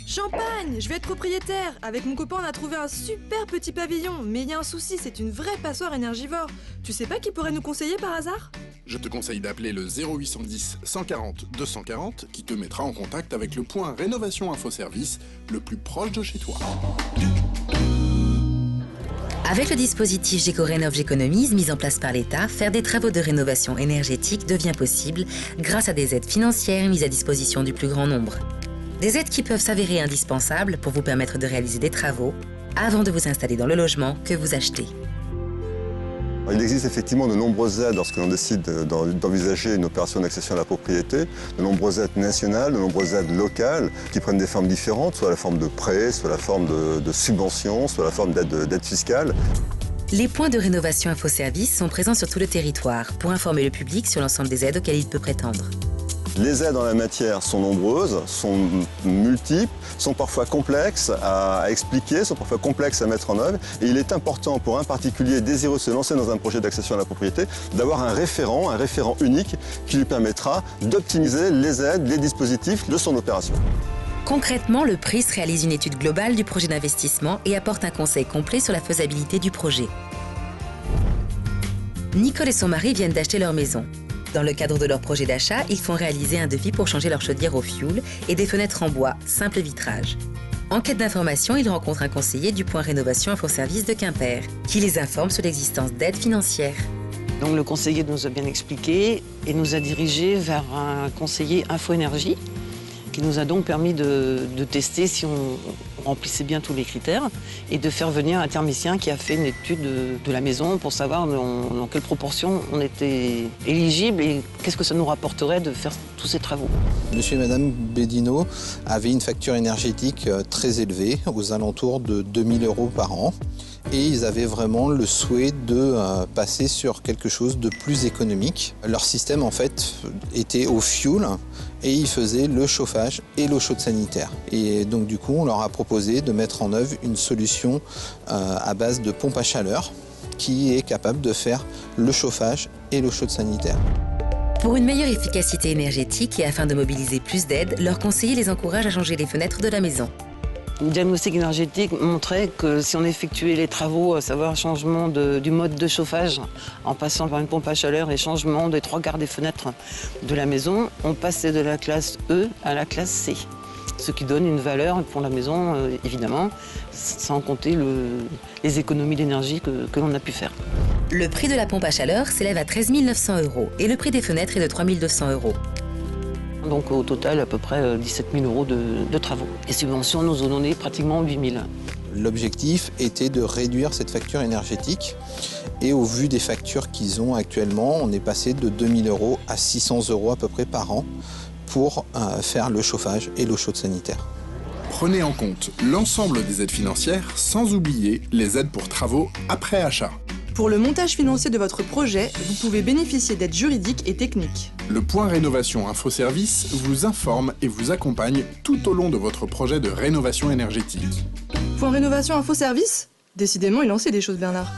Champagne, je vais être propriétaire. Avec mon copain, on a trouvé un super petit pavillon. Mais il y a un souci, c'est une vraie passoire énergivore. Tu sais pas qui pourrait nous conseiller par hasard? Je te conseille d'appeler le 0810 140 240 qui te mettra en contact avec le point Rénovation Info Service le plus proche de chez toi. Avec le dispositif Gécorénov J'économise mis en place par l'État, faire des travaux de rénovation énergétique devient possible grâce à des aides financières mises à disposition du plus grand nombre. Des aides qui peuvent s'avérer indispensables pour vous permettre de réaliser des travaux avant de vous installer dans le logement que vous achetez. Il existe effectivement de nombreuses aides lorsque l'on décide d'envisager une opération d'accession à la propriété, de nombreuses aides nationales, de nombreuses aides locales qui prennent des formes différentes, soit la forme de prêt, soit la forme de subvention, soit la forme d'aide fiscale. Les points de rénovation Infoservice sont présents sur tout le territoire pour informer le public sur l'ensemble des aides auxquelles il peut prétendre. Les aides en la matière sont nombreuses, sont multiples, sont parfois complexes à expliquer, sont parfois complexes à mettre en œuvre. Et il est important pour un particulier désireux de se lancer dans un projet d'accession à la propriété d'avoir un référent unique qui lui permettra d'optimiser les aides, les dispositifs de son opération. Concrètement, le PRIS réalise une étude globale du projet d'investissement et apporte un conseil complet sur la faisabilité du projet. Nicole et son mari viennent d'acheter leur maison. Dans le cadre de leur projet d'achat, ils font réaliser un devis pour changer leur chaudière au fioul et des fenêtres en bois, simple vitrage. En quête d'informations, ils rencontrent un conseiller du point Rénovation Infoservice de Quimper, qui les informe sur l'existence d'aides financières. Donc le conseiller nous a bien expliqué et nous a dirigés vers un conseiller Info-Énergie qui nous a donc permis de tester si on remplissait bien tous les critères et de faire venir un thermicien qui a fait une étude de la maison pour savoir dans quelle proportion on était éligible et qu'est-ce que ça nous rapporterait de faire tous ces travaux. Monsieur et Madame Bédino avaient une facture énergétique très élevée, aux alentours de 2 000 € par an. Et ils avaient vraiment le souhait de passer sur quelque chose de plus économique. Leur système, en fait, était au fioul et ils faisaient le chauffage et l'eau chaude sanitaire. Et donc, du coup, on leur a proposé de mettre en œuvre une solution à base de pompe à chaleur qui est capable de faire le chauffage et l'eau chaude sanitaire. Pour une meilleure efficacité énergétique et afin de mobiliser plus d'aides, leur conseiller les encourage à changer les fenêtres de la maison. Le diagnostic énergétique montrait que si on effectuait les travaux, à savoir changement du mode de chauffage, en passant par une pompe à chaleur et changement des 3/4 des fenêtres de la maison, on passait de la classe E à la classe C. Ce qui donne une valeur pour la maison, évidemment, sans compter les économies d'énergie que l'on a pu faire. Le prix de la pompe à chaleur s'élève à 13 900 € et le prix des fenêtres est de 3 200 €. Donc au total, à peu près 17 000 € de travaux. Les subventions nous ont donné pratiquement 8 000. L'objectif était de réduire cette facture énergétique et au vu des factures qu'ils ont actuellement, on est passé de 2 000 € à 600 € à peu près par an pour faire le chauffage et l'eau chaude sanitaire. Prenez en compte l'ensemble des aides financières sans oublier les aides pour travaux après achat. Pour le montage financier de votre projet, vous pouvez bénéficier d'aides juridiques et techniques. Le point Rénovation Infoservice vous informe et vous accompagne tout au long de votre projet de rénovation énergétique. Point Rénovation Infoservice ? Décidément, il en sait des choses, Bernard.